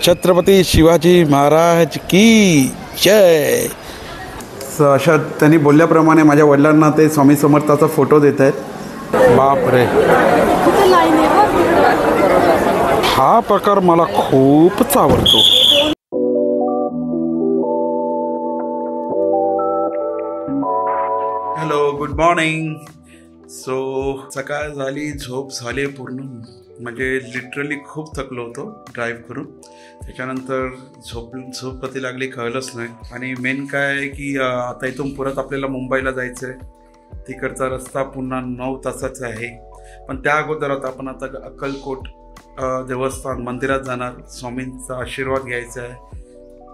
छत्रपती शिवाजी महाराज की जय। अशा त्यांनी बोलल्याप्रमाणे माझ्या वडिलांना ते स्वामी समर्थाचा फोटो देत आहेत। बापरे, हा प्रकार मला खूपच आवडतो। Hello, good morning. सो सकाळ झाली, झोप झाली पूर्ण, म्हणजे लिटरली खूप थकलो होतो ड्राईव्ह करून। त्याच्यानंतर झोप कधी लागली कळलंच नाही। आणि मेन काय आहे की आता इथून परत आपल्याला मुंबईला जायचं आहे। तिकडचा रस्ता पुन्हा 9 तासाचा आहे। पण त्या अगोदर आपण आता अक्कलकोट देवस्थान मंदिरात जाणार, स्वामींचा आशीर्वाद घ्यायचा आहे,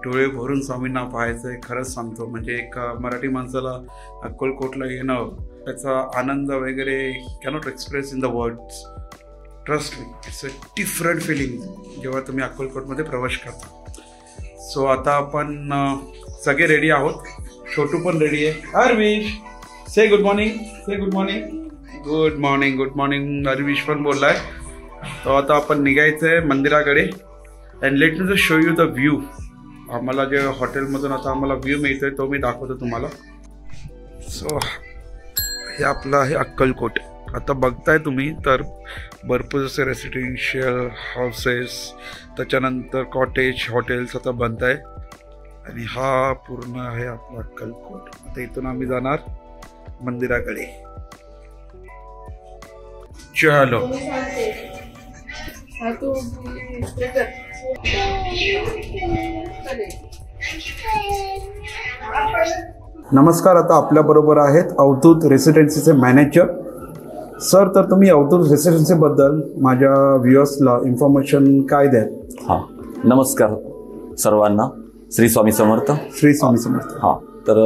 डोळे भरून स्वामींना पाहायचं आहे। खरंच सांगतो, म्हणजे एक मराठी माणसाला अक्कलकोटला येणं, त्याचा आनंद वगैरे cannot express in the words. Trust me, it's a different feeling जेव्हा तुम्ही अक्कलकोटमध्ये प्रवेश करता। सो आता आपण सगळे रेडी आहोत, छोटू पण रेडी आहे। Arvish, say good morning, say good morning. Good morning, good morning. Arvish पण बोललाय। तो आता आपण निघायचं आहे मंदिराकडे। And let me just show you the view. आम्हाला जे हॉटेलमधून आता आम्हाला व्ह्यू मिळतोय तो मी दाखवतो तुम्हाला। सो हे आपलं आहे अक्कलकोट। आता बघताय तुम्ही तर भरपूर असे रेसिडेन्शियल हाऊसेस, त्याच्यानंतर कॉटेज, हॉटेल्स आता बनत आहे। आणि हा पूर्ण आहे आपला अक्कलकोट। आता इथून आम्ही जाणार मंदिराकडे। चलो, नमस्कार। आता आपल्याबरोबर आहेत अवधूत रेसिडेन्सीचे मॅनेजर सर। तर तुम्ही अवधूत रेसिडेन्सीबद्दल माझ्या व्ह्युअर्सला इन्फॉर्मेशन काय द्याल? हां, नमस्कार सर्वांना। श्री स्वामी समर्थ। श्री स्वामी समर्थ। हां, तर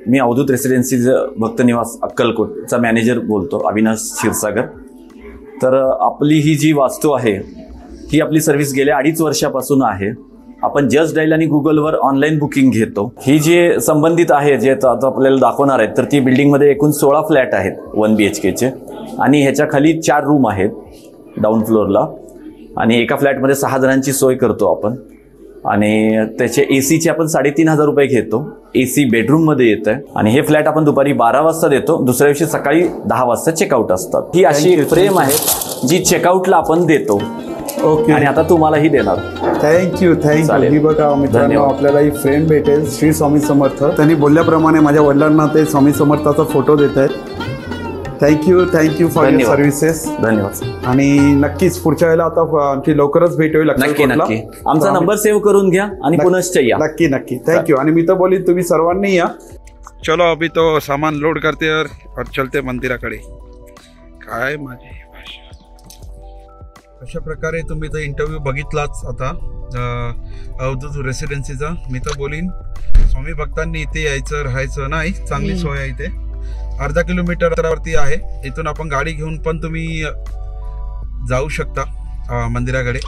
मी अवधूत रेसिडेन्सीचं भक्तनिवास अक्कलकोटचा मॅनेजर बोलतो, अविनाश क्षीरसागर। तर आपली ही जी वास्तू आहे ही आपली सर्व्हिस गेल्या 2.5 वर्षापासून आहे। आपण जस्ट डायल आणि गुगलवर ऑनलाईन बुकिंग घेतो। ही जे संबंधित आहे, जे आता आपल्याला दाखवणार आहेत, तर ती बिल्डिंगमध्ये एकूण 16 फ्लॅट आहेत 1 BHKचे। आणि ह्याच्या खाली 4 रूम आहेत डाऊन फ्लोअरला। आणि एका फ्लॅटमध्ये 6 जणांची सोय करतो आपण। आणि त्याचे एसीचे आपण 3,500 रुपये घेतो। एसी बेडरूममध्ये येत आहे। आणि हे फ्लॅट आपण दुपारी 12 वाजता देतो, दुसऱ्या दिवशी सकाळी 10 वाजता चेकआउट असतात। ही अशी फ्रेम आहे जी चेकआउटला आपण देतो। ओके, आणि आता तुम्हालाही देणार। Thank you, thank you. ही बघा मित्रांनो, आपल्याला ही फ्रेम भेटेल श्री स्वामी समर्थ। त्यांनी बोलल्याप्रमाणे माझ्या वडिलांना ते स्वामी समर्थाचा फोटो देत आहेत। Thank you, thank you for your services. धन्यवाद। आणि नक्कीच पुढच्या वेळेला आता आमची लवकरच भेट होईल। नक्की नक्की आमचा नंबर सेव्ह करून घ्या आणि पुनश्च या। नक्की नक्की, थँक्यू। आणि मी तर बोलीन तुम्ही सर्वांनी या। चलो, अभी तो सामान लोड करते और चलते मंदिराकडे। काय माझी अशा प्रकारे तुम्ही तर इंटरव्ह्यू बघितलाच आता अवधूत रेसिडेन्सीचा। मी तर बोलीन स्वामी भक्तांनी इथे यायचं, राहायचं नाही, चांगली सोय आहे इथे। अर्धा किलोमीटरवरती आहे। इथून आपण गाडी घेऊन पण तुम्ही जाऊ शकता मंदिराकडे।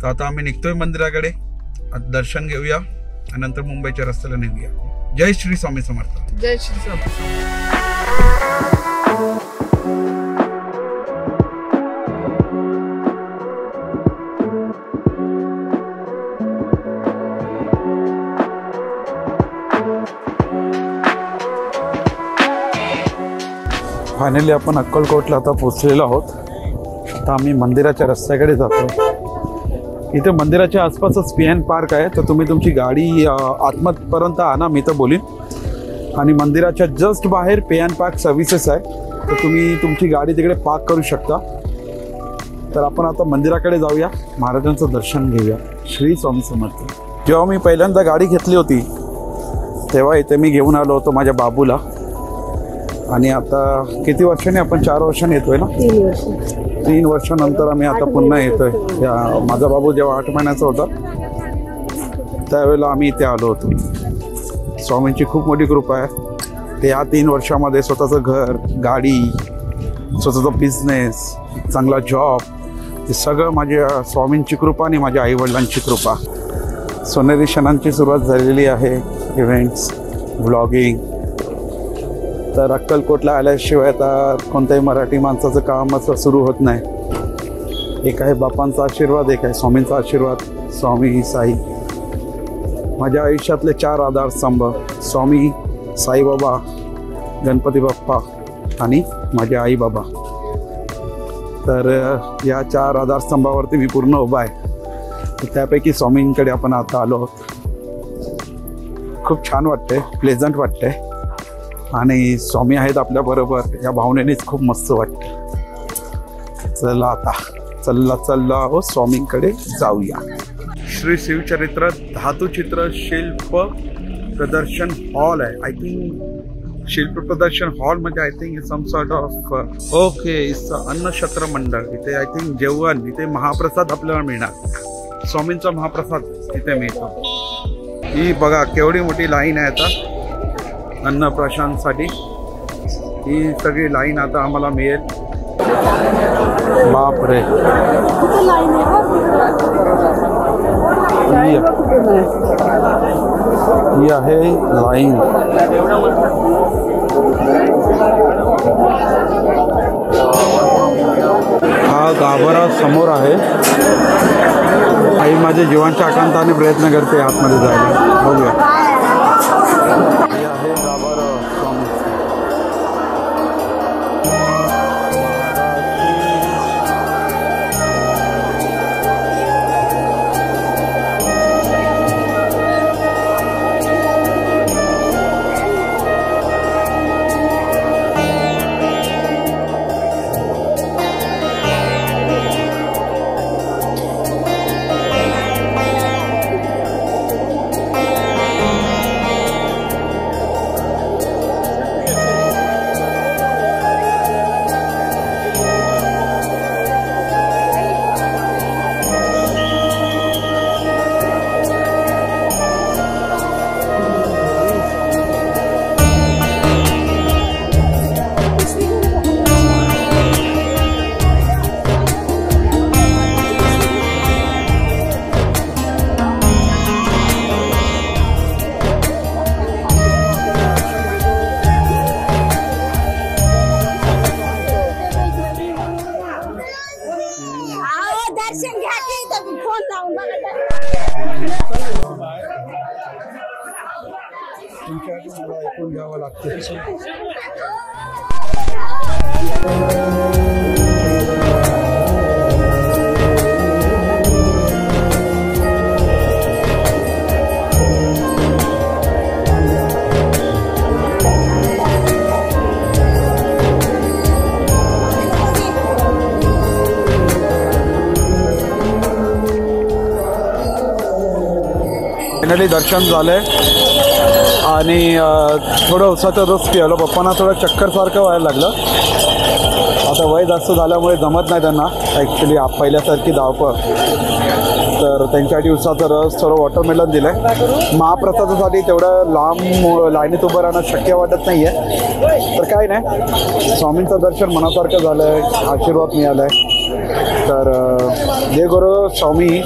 तर आता आम्ही निघतोय मंदिराकडे, दर्शन घेऊया आणि नंतर मुंबईच्या रस्त्याला निघूया। जय श्री स्वामी समर्थ। जय श्री स्वामी। फायनली आपण अक्कलकोटला आता पोचलेलो आहोत। आता आम्ही मंदिराच्या रस्त्याकडे जातो। इथे मंदिराच्या आसपासच PN पार्क आहे, तर तुम्ही तुमची गाडी आतमधपर्यंत आणा, मी तर बोलीन। आणि मंदिराच्या जस्ट बाहेर PN पार्क सर्व्हिसेस आहे, तर तुम्ही तुमची गाडी तिकडे पार्क करू शकता। तर आपण आता मंदिराकडे जाऊया, महाराजांचं दर्शन घेऊया। श्री स्वामी समर्थ। जेव्हा मी पहिल्यांदा गाडी घेतली होती तेव्हा इथे मी घेऊन आलो होतो माझ्या बाबूला। आणि आता किती वर्षांनी आपण 4 वर्षांनी येतोय ना? 3 वर्षानंतर आम्ही आता पुन्हा येतोय। माझा बाबू जेव्हा 8 महिन्याचा होता त्यावेळेला आम्ही इथे आलो होतो। स्वामींची खूप मोठी कृपा आहे। ते या 3 वर्षामध्ये स्वतःचं घर, गाडी, स्वतःचा बिझनेस, चांगला जॉब, हे सगळं माझ्या स्वामींची कृपा आणि माझ्या आईवडिलांची कृपा। सोनेरी क्षणांची सुरुवात झालेली आहे। Events, vlogging. तर अक्कलकोटला आल्याशिवाय आता कोणत्याही मराठी माणसाचं काम असं सुरू होत नाही। एक आहे बापांचा आशीर्वाद, एक आहे स्वामींचा आशीर्वाद। स्वामी साई. माझ्या आयुष्यातले 4 आधारस्तंभ स्वामी, साईबाबा, गणपती बाप्पा आणि माझे आई बाबा. तर या 4 आधारस्तंभावरती मी पूर्ण उभा आहे. त्यापैकी स्वामींकडे आपण आता आलो आहोत. खूप छान वाटते, प्लेझंट वाटते आणि स्वामी आहेत आपल्याबरोबर या भावनेनेच खूप मस्त वाटते. चला आता चल्ला हो स्वामींकडे जाऊया. श्री शिवचरित्र धातुचित्र शिल्प प्रदर्शन हॉल आहे. आय थिंक शिल्प प्रदर्शन हॉल म्हणजे I think some sort of okay it's अन्नछत्र मंडळ. इथे आय थिंक जेवण, इथे महाप्रसाद आपल्याला मिळणार. स्वामींचा महाप्रसाद इथे मिळतो. ही बघा केवढी मोठी लाईन आहे आता अन्नप्राशनसाठी. ही सगळी लाईन आता आम्हाला मिळेल. बापरे, ही आहे लाईन. हा गाभारा समोर आहे. आई माझ्या जीवांच्या आकांताने प्रयत्न करते आतमध्ये जायला. बघूया. हे आहे गाभारा स्वामी. ऐकून घ्यावं लागतं. फायनली दर्शन झालंय आणि थोडं उसाचं रस पिवलं. पप्पांना थोडं चक्करसारखं व्हायला लागलं. आता वय जास्त झाल्यामुळे जमत नाही त्यांना ॲक्च्युली पहिल्यासारखी धावपळ. तर त्यांच्यासाठी उसाचा रस, थोडं वॉटरमेलन दिलं आहे. महाप्रसादासाठी तेवढं लांब लाईनीत उभं राहणं शक्य वाटत नाही आहे. तर काय नाही, स्वामींचं दर्शन मनासारखं झालं आहे, आशीर्वाद मिळाला आहे. तर जे गुरु स्वामी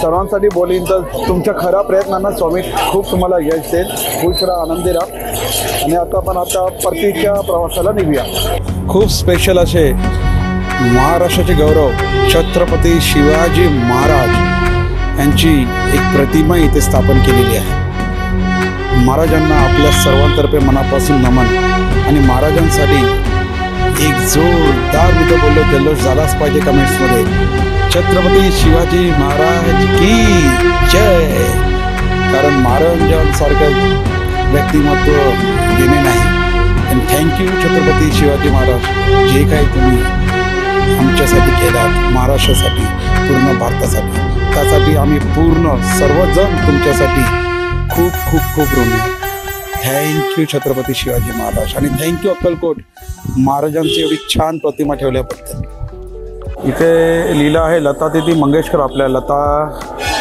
सर्वांसाठी बोलीन तर तुमच्या खऱ्या प्रयत्नांना स्वामी खूप तुम्हाला यश देईल. खुश राहा, आनंदी राहा. आणि आता परतीच्या प्रवासाला निघूया. खूप स्पेशल असे महाराष्ट्राचे गौरव छत्रपती शिवाजी महाराज यांची एक प्रतिमा इथे स्थापन केलेली आहे. महाराजांना आपल्या सर्वांतर्फे मनापासून नमन. आणि महाराजांसाठी एक जोरदार मी तर बोललो जल्लोष झालाच पाहिजे कमेंट्समध्ये. छत्रपती शिवाजी महाराज की जय. कारण महाराजांसारखं व्यक्तिमत्व घेणे नाही. आणि थँक्यू छत्रपती शिवाजी महाराज, जे काही तुम्ही आमच्यासाठी केलात, महाराष्ट्रासाठी, पूर्ण भारतासाठी, त्यासाठी आम्ही पूर्ण सर्वजण तुमच्यासाठी खूप खूप खूप ऋणी. थँक्यू छत्रपती शिवाजी महाराज. आणि थँक्यू अक्कलकोट महाराजांची एवढी छान प्रतिमा ठेवल्याबद्दल. इथे लिहिलं आहे लता दीदी मंगेशकर. आपल्या लता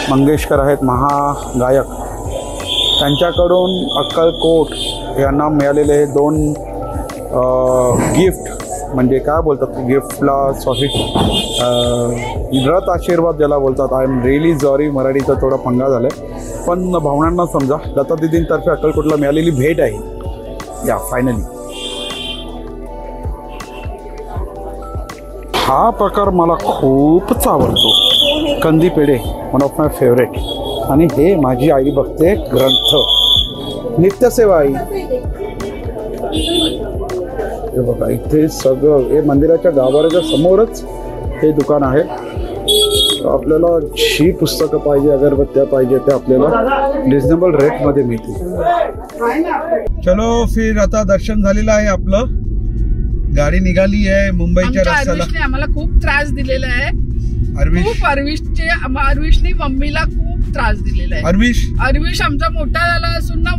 मंगेशकर आहेत महागायक. त्यांच्याकडून अक्कलकोट यांना मिळालेले हे 2 गिफ्ट, म्हणजे काय बोलतात गिफ्टला, सॉरी रथ आशीर्वाद ज्याला बोलतात. आय एम रिअली सॉरी, मराठीचा थोडा पंगा झाला आहे, पण भावनांना समजा. लता दीदींतर्फे अक्कलकोटला मिळालेली भेट आहे या फायनली. हा प्रकार मला खूपच आवडतो. कंदी पेढे, वन ऑफ माय फेवरेट. आणि हे माझी आई बघते ग्रंथ, नित्यसेवा आई. हे बघा इथे सगळं, हे मंदिराच्या गाभाऱ्याच्या समोरच हे दुकान आहे. आपल्याला जी पुस्तकं पाहिजे, अगरबत्त्या पाहिजे त्या आपल्याला रिझनेबल रेटमध्ये मिळतील. चलो फिर आता दर्शन झालेलं आहे आपलं. गाडी निघाली आहे मुंबईच्या रस्त्याला. आम्हाला खूप त्रास दिलेला आहे. अरविशने मम्मीला खूप त्रास दिलेला आहे. अरविश आमचा मोठा झाला असून ना,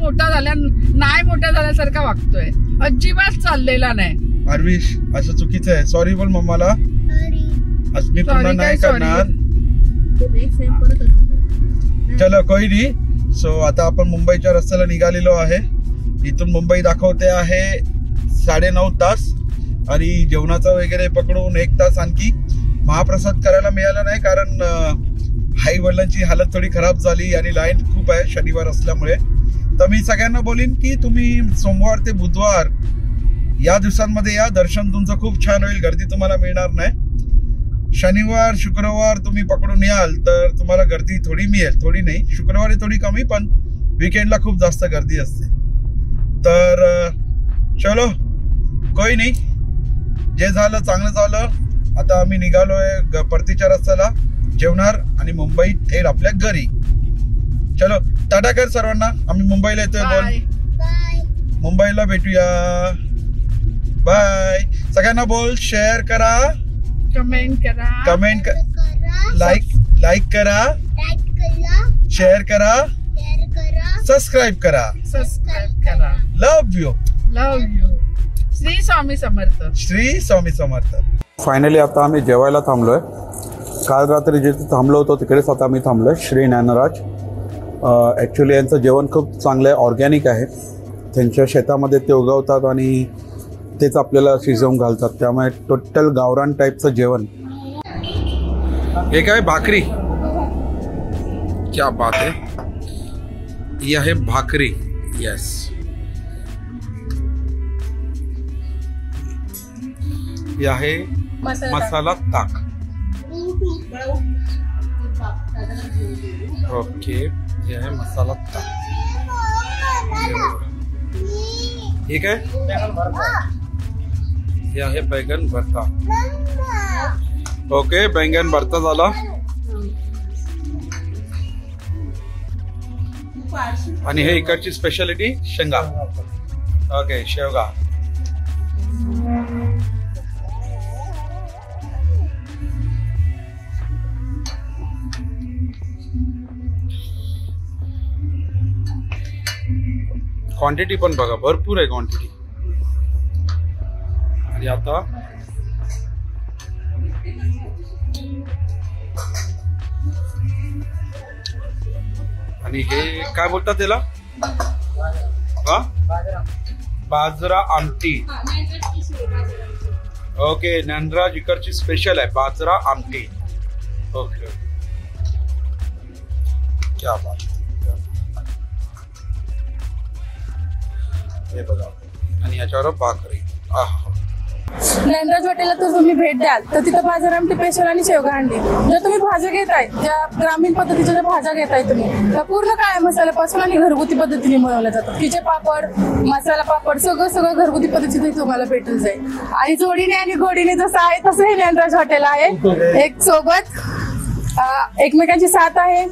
नाही मोठा झाल्यासारखा वागतोय, अजिबात चाललेला नाही. अरविश असं चुकीचं आहे. सॉरी बोल मम्माला. मी पुन्हा नाही करणार. चलो कोई नाही. सो आता आपण मुंबईच्या रस्त्याला निघालेलो आहे. इथून मुंबई दाखवते आहे 9.5 तास आणि जेवणाचा वगैरे पकडून 1 तास आणखी. महाप्रसाद करायला मिळाला नाही कारण आई वडिलांची हालत थोडी खराब झाली आणि लाईन खूप आहे शनिवार असल्यामुळे. तर मी सगळ्यांना बोलीन की तुम्ही सोमवार ते बुधवार या दिवसांमध्ये या. दर्शन तुमचं खूप छान होईल, गर्दी तुम्हाला मिळणार नाही. शनिवार शुक्रवार तुम्ही पकडून याल तर तुम्हाला गर्दी थोडी मिळेल, थोडी नाही, शुक्रवारी थोडी कमी, पण विकेंडला खूप जास्त गर्दी असते. तर चलो कोई नाही, जे झालं चांगलं झालं. आता आम्ही निघालोय परतीच्या रस्त्याला, जेवणार आणि मुंबई थेट आपल्या घरी. चलो टाटा कर सर्वांना. आम्ही मुंबईला येतोय. बोल मुंबईला भेटूया. बाय. सगळ्यांना बोल शेअर करा, कमेंट करा, लाईक करा, शेअर करा, सबस्क्राईब करा. Love you. Shri Swami Samarth. Shri Swami Samarth. Finally आता आम्ही जेवायला थांबलोय. काल रात्री जिथे थांबलो होतो तिकडेच आता आम्ही थांबलोय. श्री ज्ञानराज. ॲक्च्युली यांचं जेवण खूप चांगलं आहे, ऑर्गॅनिक आहे. त्यांच्या शेतामध्ये ते उगवतात आणि तेच आपल्याला शिजवून घालतात, त्यामुळे टोटल गावरान टाईपचं जेवण. हे काय भाकरी, क्या बात है. ये आहे भाकरी. यस. ये आहे मसाला ताक. ओके. ये आहे मसाला ताक. ठीक आहे. हे आहे बैंगन भरता. ओके, बैंगन भरता झाला. आणि हे इकडची स्पेशालिटी शेंगा. ओके, शेवगा. क्वांटिटी पण बघा, भरपूर आहे क्वांटिटी. आणि आता आणि हे काय बोलतात त्याला? बाजरा आमटी. ओके, ज्ञानराज इकडची स्पेशल आहे बाजरा आमटी. ओके, क्या बात. हे बघा. आणि याच्यावर भाकरी. ज्ञानराज हॉटेलला तर तुम्ही भेट द्याल तर तिथं बाजार आमटी स्पेशल आणि शेवगा अंडी. जर तुम्ही भाज्या घेताय, ज्या ग्रामीण पद्धतीच्या ज्या भाज्या घेताय तुम्ही, त्या पूर्ण काळ्या मसाल्यापासून आणि घरगुती पद्धतीने बनवल्या जातात. खिचे पापड, मसाला पापड, सगळं घरगुती पद्धतीने तुम्हाला भेटून जाईल. आणि जोडीने आणि गोडीने जसं आहे तसं हे ज्ञानराज हॉटेल आहे. एक सोबत एकमेकांची साथ आहे.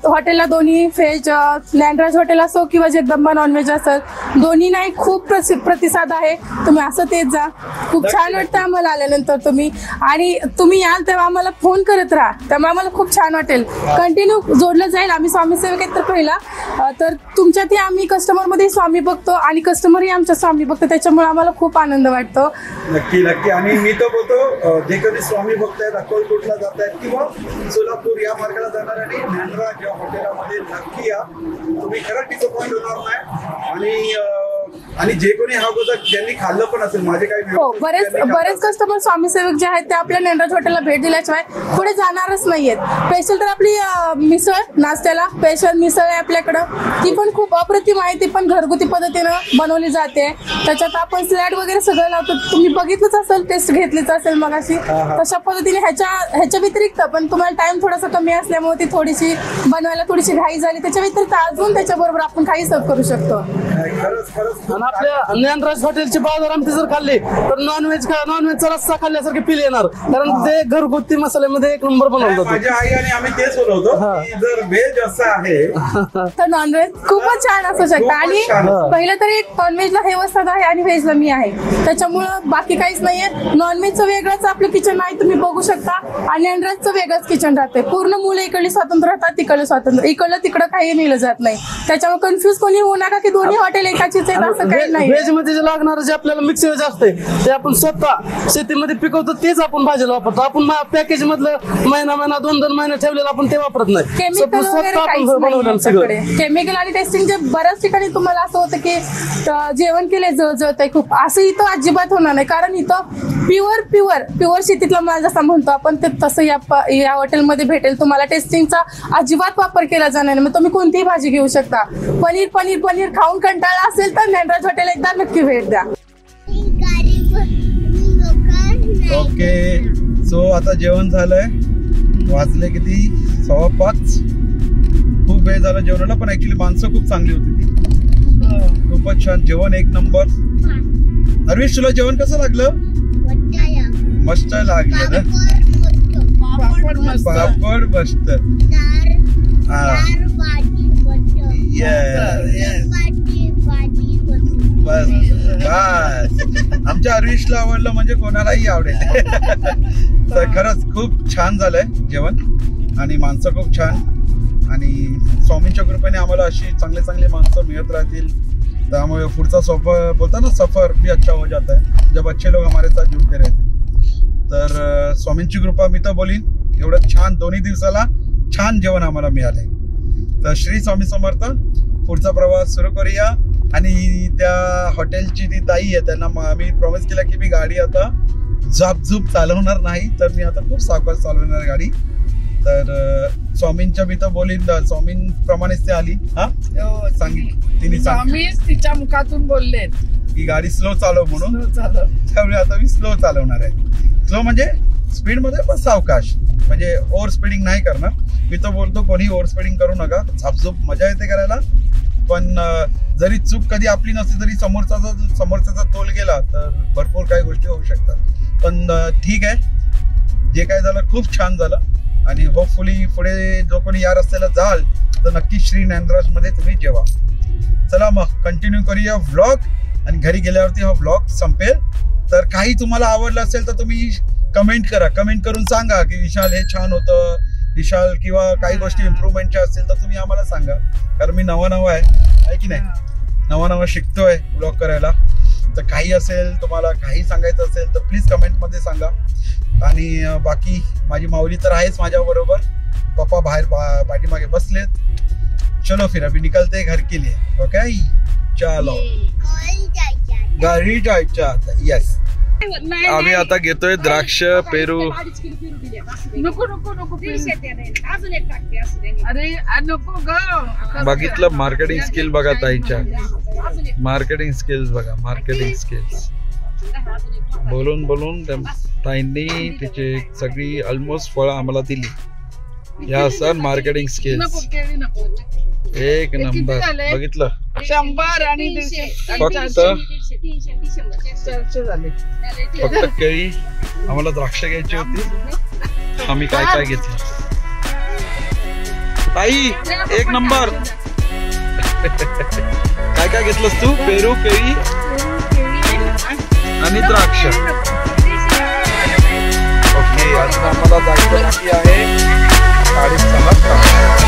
हॉटेलला दोन्ही व्हेज, ज्ञानराज हॉटेल असो किंवा जगदंबा नॉनव्हेज असेल, दोन्ही नाही खूप प्रतिसाद आहे. तुम्ही असं तेच जा. खूप छान वाटतं आम्हाला आल्यानंतर तुम्ही. आणि तुम्ही याल तेव्हा आम्हाला फोन करत राहा, त्यामुळे आम्हाला खूप छान वाटेल. कंटिन्यू जोडलं जाईल. आम्ही स्वामी सेवक आहेत तर पहिला, तर तुमच्यातही आम्ही कस्टमरमध्ये स्वामी बघतो आणि कस्टमरही आमच्या स्वामी बघतो, त्याच्यामुळे आम्हाला खूप आनंद वाटतो. नक्की नक्की. आणि मी तर बोलतो, जे कधी स्वामी बघत आहेत, अक्कलकोटला जात आहेत किंवा सोलापूर या मार्गाला जाणार आणि ज्ञानराज या हॉटेलामध्ये नक्की या. तुम्ही खरंच डिसअपॉइंट होणार नाही. आणि आणि जे कोणी हा होता त्यांनी खाल्लं पण असेल माझे काही हो, बरेच कस्टमर स्वामी सेवक जे आहेत ते आपल्या नेंद्राज हॉटेलला भेट दिल्याशिवाय पुढे जाणारच नाहीयेत. स्पेशल तर आपली मिसळ, नाश्त्याला स्पेशल मिसळ आहे आपल्याकडं, ती पण खूप अप्रतिम आहे. ती पण घरगुती पद्धतीनं बनवली जाते. त्याच्यात आपण स्लॅड वगैरे सगळं लावतो. तुम्ही बघितलंच असेल, टेस्ट घेतलीच असेल मग अशी. तशा पद्धतीने ह्याच्या व्यतिरिक्त पण तुम्हाला टाइम थोडासा कमी असल्यामुळे ती थोडीशी बनवायला थोडीशी घाई झाली. त्याच्या व्यतिरिक्त अजून त्याच्याबरोबर आपण काही सर्व करू शकतो. आणि आपल्या ज्ञानराज हॉटेलची बाजार आमटी जर खाल्ली तर नॉनव्हेजचा रस्सा खाल्ल्यासारखे फील येणार, कारण ते घरगुती मसाल्यामध्ये एक नंबर बनवतात. माझ्या आई आणि आम्ही तेच बोलवतो की जर व्हेज असं आहे तर नॉनव्हेज खूपच छान असू शकतं. आणि पहिलं तरी एक नॉनव्हेजला हे वस्तात आहे आणि व्हेजला मी आहे, त्याच्यामुळं बाकी काहीच नाहीये. नॉनव्हेजचं वेगळंच आपलं किचन आहे, तुम्ही बघू शकता. आणि नॉनव्हेजचं वेगळंच किचन राहते. पूर्ण मुलं इकडली स्वतंत्र राहतात, तिकडलं स्वतंत्र, इकडलं तिकडं काही नेलं जात नाही. त्याच्यामुळे कन्फ्युज कोणी होऊ नका की दोन्ही हॉटेल एकाचीच आहेत असं काही नाही. व्हेज मध्ये जे लागणार जे आपल्याला मिक्स व्हेज असते ते आपण स्वतः शेतीमध्ये पिकवतो, तेच आपण भाजीला वापरतो. आपण पॅकेज मधलं महिना 2 महिने ठेवलेलं आपण ते वापरत नाही. केमिकल वगैरे काहीच नाही. केमिकल आणि टेस्टिंगचे बऱ्याच ठिकाणी तुम्हाला असं होतं की जेवण केले जळजळतंय खूप, असं इथं अजिबात होणार नाही. कारण इथं प्युअर शेतीतला माल जसा म्हणतो आपण ते तसं या हॉटेलमध्ये भेटेल. तुम्हाला टेस्टिंगचा अजिबात वापर केला जाणार नाही. मग तुम्ही कोणतीही भाजी घेऊ शकता. पनीर खाऊन कंटाळा असेल तर ज्ञानराज हॉटेल एकदा नक्की भेट द्या. ओके, सो आता जेवण झालंय. वाजले किती? 5:15. खूप वेळ झाला जेवणाला, पण ऍक्च्युली माणसं खूप चांगली होती ती. खूपच छान जेवण, एक नंबर. अरविश, तुला जेवण कसं लागलं? मस्त लागलं ना? पापड मस्त. बस आमच्या अरविशला आवडलं म्हणजे कोणालाही आवडेल. तर खरंच खूप छान झालंय जेवण आणि माणसं खूप छान. आणि स्वामींच्या कृपेने आम्हाला अशी चांगले माणसं मिळत राहतील. त्यामुळे पुढचा सफर बोलता ना, सफर भी अच्छा हो जाता है जब अच्छे लोग हमारे साथ जुड़ते रहते. तर स्वामींची कृपा मी तर बोलीन, एवढं छान 2 दिवसाला छान जेवण आम्हाला मिळालंय. तर श्री स्वामी समर्थ. पुढचा प्रवास सुरू करूया. आणि त्या हॉटेलची ती ताई आहे, त्यांना आम्ही प्रॉमिस केला की मी गाडी आता झापझूप चालवणार नाही, तर मी आता खूप सावकाश चालवणार गाडी. तर स्वामींच्या मी तर बोलीन, स्वामींप्रमाणेच ते आली. तिने स्वामीच तिच्या मुखातून बोलले की गाडी स्लो चालव म्हणून. त्यामुळे आता मी स्लो चालवणार आहे. स्लो म्हणजे स्पीड मध्ये पण सावकाश, म्हणजे ओव्हर स्पीडिंग नाही करणार. मी तर बोलतो कोणी ओव्हर स्पीडिंग करू नका. झापझूप मजा येते करायला, पण जरी चूक कधी आपली नसली तरी समोरच्याचा तोल गेला तर भरपूर काही गोष्टी होऊ शकतात. पण ठीक आहे, जे काय झालं खूप छान झालं. आणि होपफुली पुढे जो कोणी या रस्त्याला जाल तर नक्की श्री ज्ञानराज मध्ये तुम्ही जेवा. चला मग कंटिन्यू करूया व्लॉग. आणि घरी गेल्यावरती हा व्लॉग संपेल. तर काही तुम्हाला आवडलं असेल तर तुम्ही कमेंट करा. कमेंट करून सांगा की विशाल हे छान होतं, विशाल, किंवा काही गोष्टी इम्प्रूव्हमेंटच्या असतील तर तुम्ही आम्हाला सांगा. कारण मी नवा आहे की नाही, नवा शिकतोय ब्लॉग करायला. तर काही असेल तुम्हाला काही सांगायचं असेल तर प्लीज कमेंटमध्ये सांगा. आणि बाकी माझी माऊली तर आहेच माझ्या बरोबर. पप्पा बाहेर पाठीमागे बसलेत. चलो फिर अभी निकलते घर के लिए. ओके, चलो घरी जायचं. येस, आम्ही आता घेतोय द्राक्ष, पेरू. नको अरे नको ग. बघितलं मार्केटिंग स्किल बघा ताईच्या. मार्केटिंग स्किल्स बघा, मार्केटिंग स्किल्स. बोलून ताईंनी तिची सगळी ऑलमोस्ट फळं आम्हाला दिली. या सर मार्केटिंग स्किल्स एक नंबर. बघितलं, 100 आणि 150 फक्त केळी. आम्हाला द्राक्ष घ्यायची होती, आम्ही काय घेतलं. ताई एक नंबर. काय घेतलंस तू? पेरू, केळी आणि द्राक्ष. ओके, अजून आम्हाला जायचं बाकी आहे 6:30.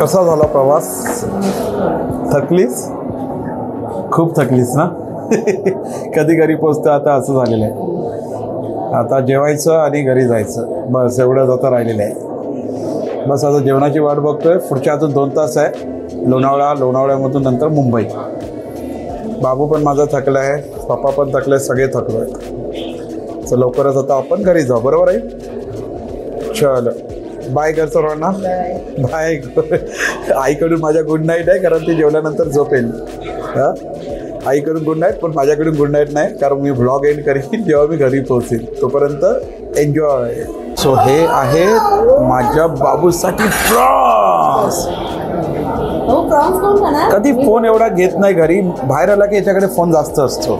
कसा झाला प्रवास? थकलीस? खूप थकलीस ना? कधी घरी पोचतं आता असं झालेलं आहे. आता जेवायचं आणि घरी जायचं, बस एवढंच आता राहिलेलं आहे. बस आता जेवणाची वाट बघतोय. पुढच्या अजून 2 तास आहे. लोणावळ्यामधून नंतर मुंबई. बाबू पण माझा थकला आहे, पप्पा पण थकले, सगळे थकलो आहेत. तर लवकरच आता आपण घरी जाऊ, बरोबर आहे? चल बाय कर सर्वांना. बाय. आईकडून माझ्या गुड नाईट आहे, कारण ती जेवल्यानंतर झोपेल. हां, आईकडून गुड नाईट, पण माझ्याकडून गुड नाईट नाही, कारण मी व्लॉग एंड करीन जेव्हा मी घरी पोहोचेन. तोपर्यंत एन्जॉय. सो हे आहे माझ्या बाबूसाठी प्रॉन्स. कधी फोन एवढा घेत नाही घरी, बाहेर आला की याच्याकडे फोन जास्त असतो.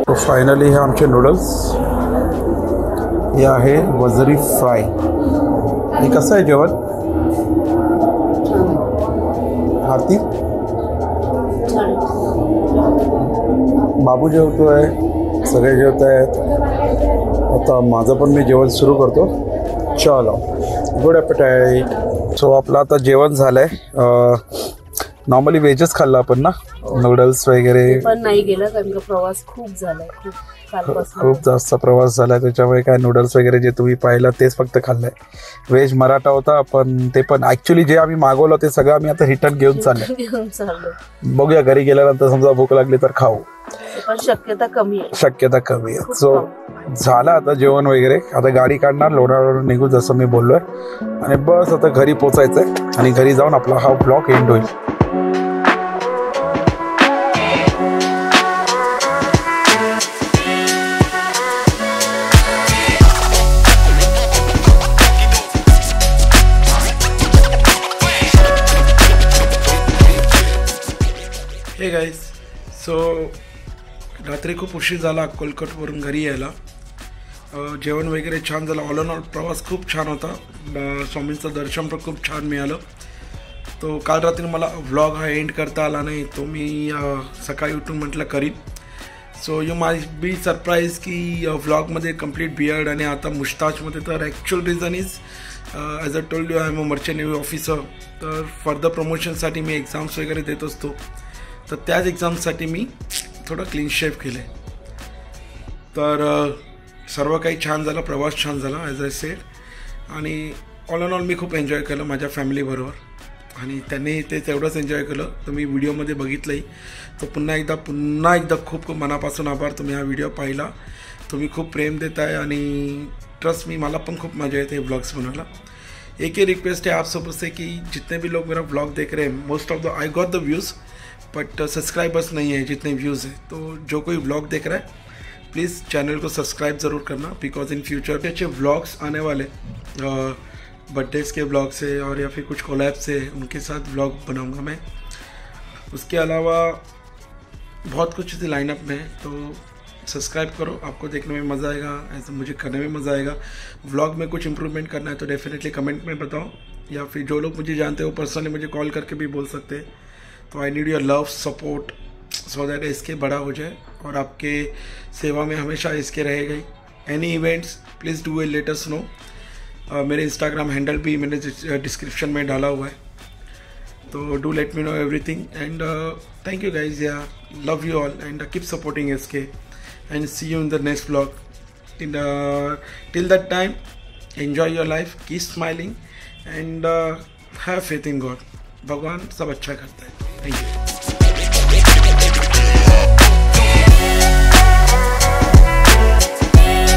तो फायनली हे आमचे नूडल्स. हे आहे वजरी फ्राय. हे कसं आहे जेवण? आरती, बाबू जेवतोय, सगळे जेवत आहेत. आता माझं पण मी जेवण सुरू करतो. चलो, गुड ॲपेटाईट. सो आपलं आता जेवण झालंय. नॉर्मली व्हेजच खाल्लं आपण ना, नूडल्स वगैरे पण नाही गेलं कारण का प्रवास खूप झालाय, खूप जास्त प्रवास झालाय, त्याच्यामुळे काय नूडल्स वगैरे जे तुम्ही पाहिलं तेच फक्त खाल्लंय. व्हेज मराठा होता, पण ते पण ॲक्च्युली जे आम्ही मागवलं ते सगळं आम्ही आता रिटर्न घेऊन चाललो. बघूया घरी गेल्यानंतर समजा भूक लागली तर खाऊ, पण शक्यता कमी आहे. सो झालं आता जेवण वगैरे. आता गाडी काढणार, लोणावळ्यावर निघू जसं मी बोललोय, आणि बस आता घरी पोचायचंय आणि घरी जाऊन आपला हा ब्लॉग एंड होईल. हे गाईज, सो रात्री खूप उशीर झाला अक्कलकोटवरून घरी यायला. जेवण वगैरे छान झालं. ऑल इन ऑल प्रवास खूप छान होता. स्वामींचं दर्शन पण खूप छान मिळालं. तो काल रात्री मला व्लॉग हा एंड करता आला नाही, तो मी सकाळी उठून म्हटलं करीन. So you my be surprise की व्लॉगमध्ये कम्प्लीट बियर्ड आणि आता मुस्ताचमध्ये. तर actual reason is as a told you I am a merchant navy officer. तर फर्दर प्रमोशनसाठी मी एक्झाम्स वगैरे देत असतो, तर त्याच एक्झामसाठी मी थोडं क्लीन शेव केलं आहे. तर सर्व काही छान झालं, प्रवास छान झाला ॲज अ सेड. आणि ऑल इन ऑल मी खूप एन्जॉय केलं माझ्या फॅमिलीबरोबर, आणि त्यांनी ते तेवढंच एन्जॉय केलं. तुम्ही व्हिडिओमध्ये बघितलंही. तो पुन्हा एकदा खूप खूप मनापासून आभार. तुम्ही हा व्हिडिओ पाहिला, तुम्ही खूप प्रेम देत आहे, आणि ट्रस्ट मी, मला पण खूप मजा येते व्लॉग्स बनवायला. एक ही रिक्वेस्ट है आप सबसे से कि जितने भी लोग मेरा व्लॉग देख रहे हैं, most of the I got the views but subscribers नहीं है जितने व्यूज़ हैं. तो जो कोई व्लॉग देख रहा है प्लीज़ चैनल को सब्सक्राइब ज़रूर करना, बिकॉज इन फ्यूचर भी अच्छे व्लॉग्स आने वाले, बर्थडेज़ के व्लॉग से और या फिर कुछ कोलैब से उनके साथ व्लॉग बनाऊंगा मैं. उसके अलावा बहुत कुछ चीज़ें लाइनअप में है, तो सब्सक्राइब करो, आपको देखने में मज़ा आएगा, ऐसे मुझे करने में मज़ा आएगा. व्लॉग में कुछ इंप्रूवमेंट करना है तो डेफिनेटली कमेंट में बताओ, या फिर जो लोग मुझे जानते हो पर्सनली मुझे कॉल करके भी बोल सकते हैं. तो I need your love support so that इसके बड़ा हो जाए, और आपके सेवा में हमेशा इसके रहेगा ही. Any events please do let us know. मेरे इंस्टाग्राम हैंडल भी मैंने डिस्क्रिप्शन में डाला हुआ है, तो do let me know everything. And thank you guys, yeah love you all and keep supporting SK and see you in the next vlog. Till that time, enjoy your life, keep smiling and have faith in God. भगवान सब अच्छा करता है. Thank you.